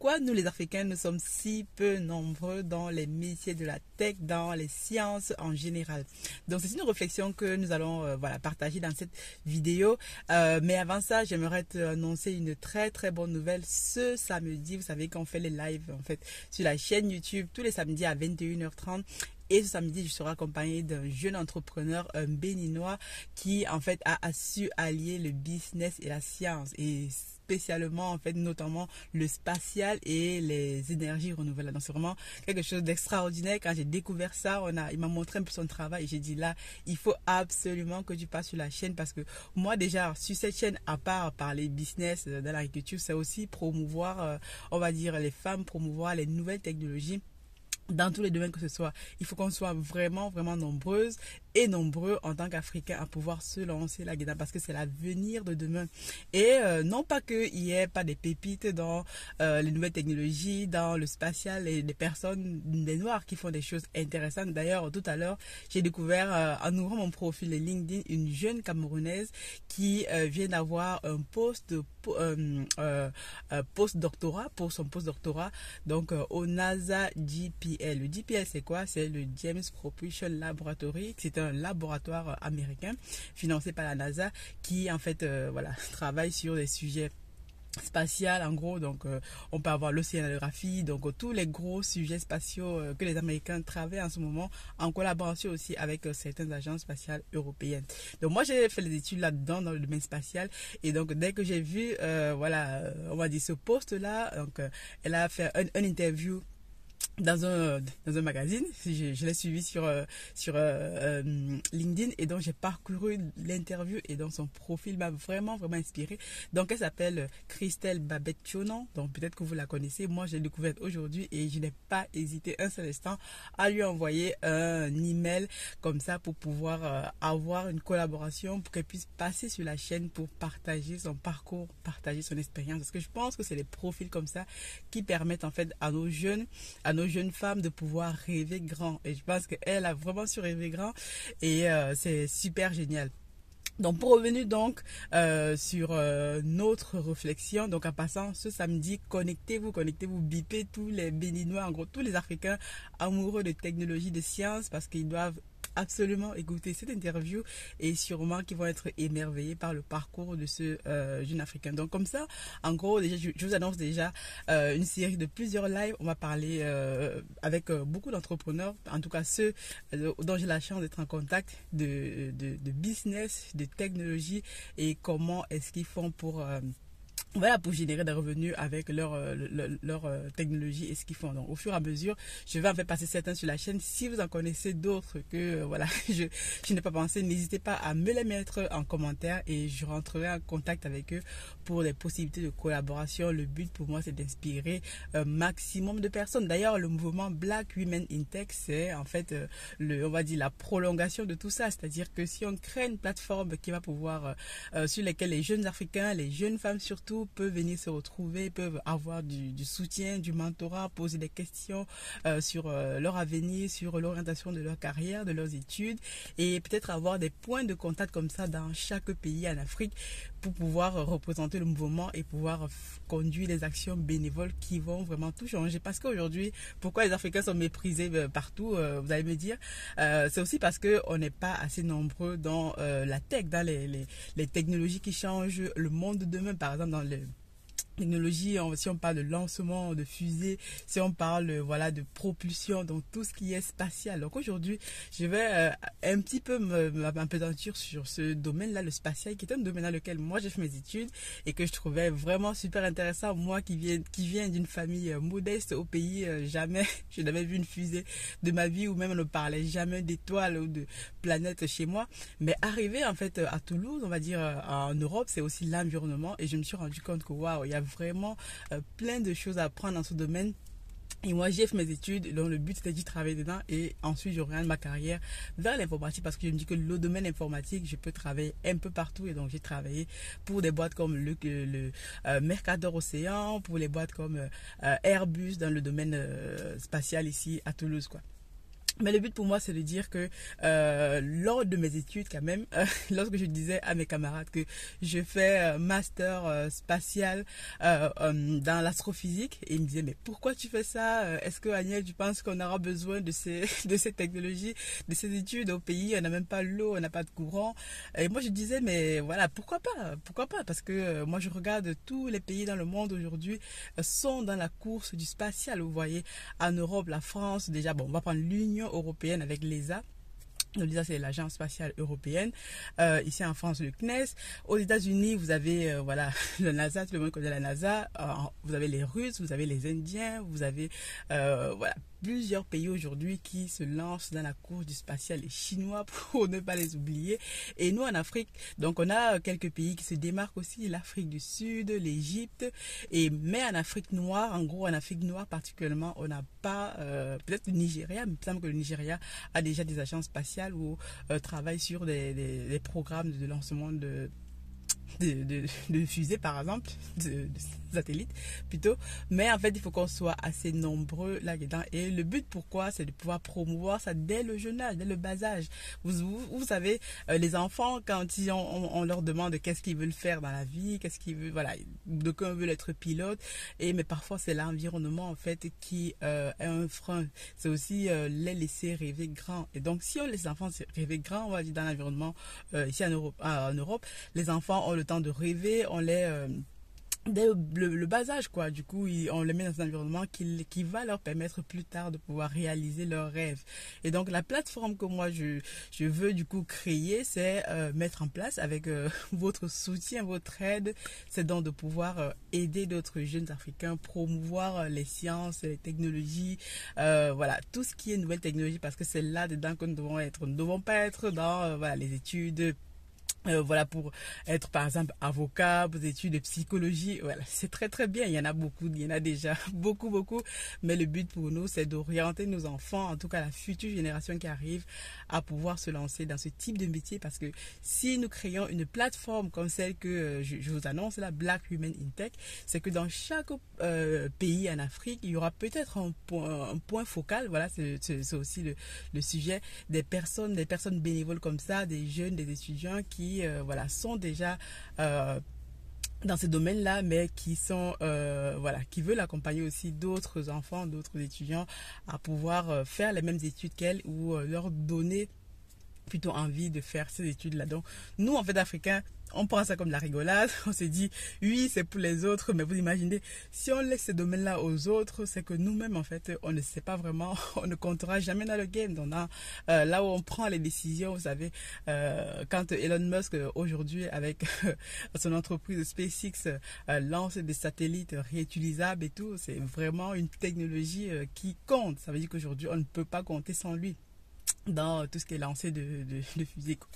pourquoi nous les Africains nous sommes si peu nombreux dans les métiers de la tech, dans les sciences en général. Donc c'est une réflexion que nous allons partager dans cette vidéo. Mais avant ça, j'aimerais te annoncer une très très bonne nouvelle. Ce samedi, vous savez qu'on fait les lives en fait sur la chaîne YouTube tous les samedis à 21h30. Et ce samedi, je serai accompagnée d'un jeune entrepreneur, un béninois, qui en fait a su allier le business et la science. Et spécialement, en fait, notamment le spatial et les énergies renouvelables. Donc, c'est vraiment quelque chose d'extraordinaire. Quand j'ai découvert ça, il m'a montré un peu son travail et j'ai dit là, il faut absolument que tu passes sur la chaîne parce que moi, déjà, sur cette chaîne, à part parler business dans l'agriculture, c'est aussi promouvoir, on va dire, les femmes, promouvoir les nouvelles technologies. Dans tous les domaines que ce soit, il faut qu'on soit vraiment nombreuses et nombreux en tant qu'Africains à pouvoir se lancer là-dedans parce que c'est l'avenir de demain. Et non pas qu'il n'y ait pas des pépites dans les nouvelles technologies, dans le spatial et des personnes, des Noirs qui font des choses intéressantes. D'ailleurs, tout à l'heure, j'ai découvert en ouvrant mon profil de LinkedIn une jeune Camerounaise qui vient d'avoir un post-doctorat pour son post-doctorat donc au NASA JPL. Le JPL, c'est quoi? C'est le James Propulsion Laboratory. C'est un laboratoire américain financé par la NASA qui en fait travaille sur des sujets spatial en gros. Donc on peut avoir l'océanographie, donc tous les gros sujets spatiaux que les Américains travaillent en ce moment en collaboration aussi avec certaines agences spatiales européennes. Donc moi j'ai fait des études là-dedans dans le domaine spatial et donc dès que j'ai vu on va dire ce poste là, donc elle a fait un interview dans un magazine. Je l'ai suivi sur LinkedIn et donc j'ai parcouru l'interview et donc son profil m'a vraiment inspiré. Donc elle s'appelle Christelle Babette-Chonon, donc peut-être que vous la connaissez. Moi je l'ai découverte aujourd'hui et je n'ai pas hésité un seul instant à lui envoyer un email comme ça pour pouvoir avoir une collaboration pour qu'elle puisse passer sur la chaîne pour partager son parcours, partager son expérience, parce que je pense que c'est les profils comme ça qui permettent en fait à nos jeunes femmes de pouvoir rêver grand. Et je pense qu'elle a vraiment su rêver grand et c'est super génial. Donc pour revenir donc sur notre réflexion, donc en passant ce samedi, connectez-vous, bipez tous les Béninois, en gros tous les Africains amoureux de technologie, de science, parce qu'ils doivent absolument écouter cette interview et sûrement qu'ils vont être émerveillés par le parcours de ce jeune Africain. Donc comme ça, en gros, déjà, je vous annonce déjà une série de plusieurs lives. On va parler avec beaucoup d'entrepreneurs, en tout cas ceux dont j'ai la chance d'être en contact de business, de technologie et comment est-ce qu'ils font pour générer des revenus avec leur technologie et ce qu'ils font. Donc, au fur et à mesure, je vais en faire passer certains sur la chaîne. Si vous en connaissez d'autres que je n'ai pas pensé, n'hésitez pas à me les mettre en commentaire et je rentrerai en contact avec eux pour des possibilités de collaboration. Le but pour moi, c'est d'inspirer un maximum de personnes. D'ailleurs, le mouvement Black Women in Tech, c'est en fait on va dire la prolongation de tout ça. C'est-à-dire que si on crée une plateforme qui va pouvoir sur laquelle les jeunes Africains, les jeunes femmes surtout, peuvent venir se retrouver, peuvent avoir du soutien, du mentorat, poser des questions sur leur avenir, sur l'orientation de leur carrière, de leurs études et peut-être avoir des points de contact comme ça dans chaque pays en Afrique pour pouvoir représenter le mouvement et pouvoir conduire des actions bénévoles qui vont vraiment tout changer. Parce qu'aujourd'hui, pourquoi les Africains sont méprisés partout, vous allez me dire, c'est aussi parce qu'on n'est pas assez nombreux dans la tech, dans les technologies qui changent le monde de demain, par exemple dans les technologie, si on parle de lancement de fusées, si on parle de propulsion, donc tout ce qui est spatial. Donc aujourd'hui, je vais un petit peu m'appesantir sur ce domaine-là, le spatial, qui est un domaine dans lequel moi j'ai fait mes études et que je trouvais vraiment super intéressant. Moi qui viens d'une famille modeste au pays, jamais je n'avais vu une fusée de ma vie ou même on ne parlait jamais d'étoiles ou de planètes chez moi. Mais arrivé en fait à Toulouse, on va dire en Europe, c'est aussi l'environnement et je me suis rendu compte que waouh, il y a vraiment plein de choses à apprendre dans ce domaine. Et moi, j'ai fait mes études, donc le but c'était d'y travailler dedans et ensuite j'oriente ma carrière vers l'informatique parce que je me dis que le domaine informatique, je peux travailler un peu partout et donc j'ai travaillé pour des boîtes comme le Mercator Océan, pour les boîtes comme Airbus dans le domaine spatial ici à Toulouse, quoi. Mais le but pour moi, c'est de dire que lors de mes études, quand même, lorsque je disais à mes camarades que je fais master spatial dans l'astrophysique, et ils me disaient, mais pourquoi tu fais ça? Est-ce que, Agnès, tu penses qu'on aura besoin de de ces technologies, de ces études au pays? On n'a même pas l'eau, on n'a pas de courant. Et moi, je disais, mais voilà, pourquoi pas? Pourquoi pas? Parce que moi, je regarde tous les pays dans le monde aujourd'hui sont dans la course du spatial. Vous voyez, en Europe, la France, déjà, bon, on va prendre l'Union européenne avec l'ESA. L'ESA, c'est l'Agence spatiale européenne. Ici en France, le CNES. Aux États-Unis, vous avez voilà la NASA, tout le monde connaît la NASA. Vous avez les Russes, vous avez les Indiens, vous avez voilà plusieurs pays aujourd'hui qui se lancent dans la course du spatial, les Chinois pour ne pas les oublier. Et nous en Afrique, donc on a quelques pays qui se démarquent aussi, l'Afrique du Sud, l'Égypte. Mais en Afrique noire, en gros en Afrique noire particulièrement, on n'a pas, peut-être le Nigeria, mais il me semble que le Nigeria a déjà des agences spatiales ou travaille sur des programmes de lancement de fusées par exemple, de satellites plutôt, mais en fait il faut qu'on soit assez nombreux là-dedans et le but pourquoi c'est de pouvoir promouvoir ça dès le jeune âge, dès le bas âge. Vous savez, les enfants quand on leur demande qu'est-ce qu'ils veulent faire dans la vie, qu'est-ce qu'ils veulent, voilà, d'aucuns veulent être pilote, mais parfois c'est l'environnement en fait qui est un frein. C'est aussi les laisser rêver grand, et donc si on laisse les enfants rêver grand, on va dire dans l'environnement ici en Europe, les enfants ont le temps de rêver, on les dès le bas âge quoi. Du coup on les met dans un environnement qui va leur permettre plus tard de pouvoir réaliser leurs rêves. Et donc la plateforme que moi je veux du coup créer, c'est mettre en place avec votre soutien, votre aide, c'est donc de pouvoir aider d'autres jeunes africains, promouvoir les sciences, les technologies, voilà tout ce qui est nouvelle technologie, parce que c'est là dedans que nous devons être. Nous ne devons pas être dans voilà les études voilà pour être par exemple avocat, pour des études de psychologie, voilà c'est très très bien, il y en a beaucoup, il y en a déjà beaucoup, mais le but pour nous c'est d'orienter nos enfants, en tout cas la future génération qui arrive, à pouvoir se lancer dans ce type de métier, parce que si nous créons une plateforme comme celle que je vous annonce, la Black Women in Tech, c'est que dans chaque pays en Afrique, il y aura peut-être un point focal, voilà c'est aussi le sujet des personnes bénévoles comme ça, des jeunes, des étudiants qui voilà sont déjà dans ces domaines-là, mais qui sont voilà qui veulent accompagner aussi d'autres enfants, d'autres étudiants à pouvoir faire les mêmes études qu'elles, ou leur donner plutôt envie de faire ces études-là. Donc nous en fait Africains, on prend ça comme de la rigolade, on se dit oui c'est pour les autres, mais vous imaginez si on laisse ces domaines-là aux autres, c'est que nous-mêmes en fait on ne sait pas vraiment, on ne comptera jamais dans le game. Donc là où on prend les décisions, vous savez, quand Elon Musk aujourd'hui avec son entreprise SpaceX lance des satellites réutilisables et tout, c'est vraiment une technologie qui compte. Ça veut dire qu'aujourd'hui on ne peut pas compter sans lui dans tout ce qui est lancé de fusée quoi.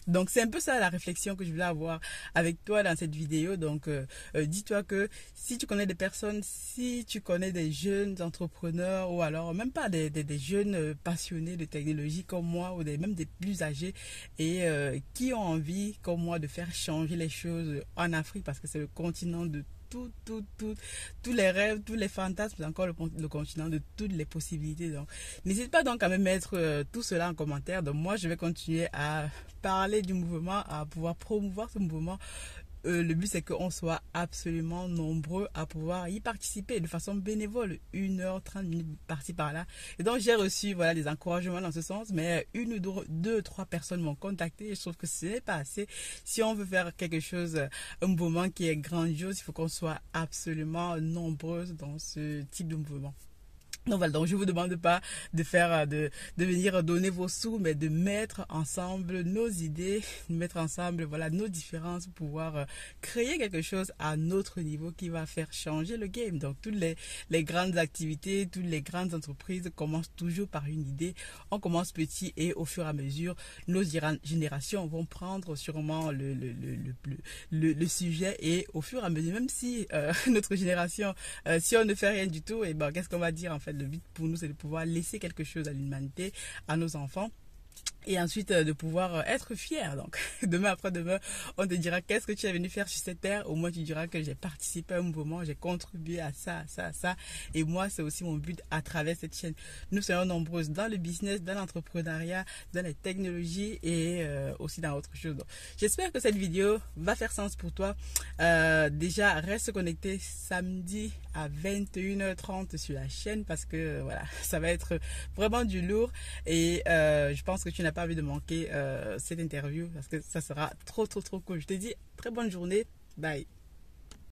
Donc c'est un peu ça la réflexion que je voulais avoir avec toi dans cette vidéo. Donc dis-toi que si tu connais des personnes, si tu connais des jeunes entrepreneurs, ou alors même pas des jeunes passionnés de technologie comme moi, ou même des plus âgés, et qui ont envie comme moi de faire changer les choses en Afrique, parce que c'est le continent de tous les rêves, tous les fantasmes, c'est encore le continent de toutes les possibilités. Donc n'hésite pas donc à me mettre tout cela en commentaire. Donc moi je vais continuer à parler du mouvement, à pouvoir promouvoir ce mouvement. Le but c'est qu'on soit absolument nombreux à pouvoir y participer de façon bénévole, 1h30 par-ci par-là. Et donc j'ai reçu voilà des encouragements dans ce sens, mais une ou deux, trois personnes m'ont contacté, et je trouve que ce n'est pas assez. Si on veut faire quelque chose, un mouvement qui est grandiose, il faut qu'on soit absolument nombreux dans ce type de mouvement. Donc voilà, donc je vous demande pas de faire de venir donner vos sous, mais de mettre ensemble nos idées, de mettre ensemble voilà nos différences pour pouvoir créer quelque chose à notre niveau qui va faire changer le game. Donc toutes les grandes activités, toutes les grandes entreprises commencent toujours par une idée. On commence petit, et au fur et à mesure nos générations vont prendre sûrement le sujet, et au fur et à mesure, même si notre génération si on ne fait rien du tout, et ben qu'est-ce qu'on va dire en fait? Le but pour nous c'est de pouvoir laisser quelque chose à l'humanité, à nos enfants. et ensuite de pouvoir être fier. Donc demain après-demain, on te dira qu'est-ce que tu es venu faire sur cette terre. Au moins tu diras que j'ai participé à un mouvement, j'ai contribué à ça, à ça, à ça. Et moi, c'est aussi mon but à travers cette chaîne. Nous serons nombreuses dans le business, dans l'entrepreneuriat, dans les technologies et aussi dans autre chose. Donc, j'espère que cette vidéo va faire sens pour toi. Déjà, reste connecté samedi à 21h30 sur la chaîne parce que voilà, ça va être vraiment du lourd et je pense que tu n'as pas envie de manquer cette interview parce que ça sera trop cool. Je te dis très bonne journée, bye.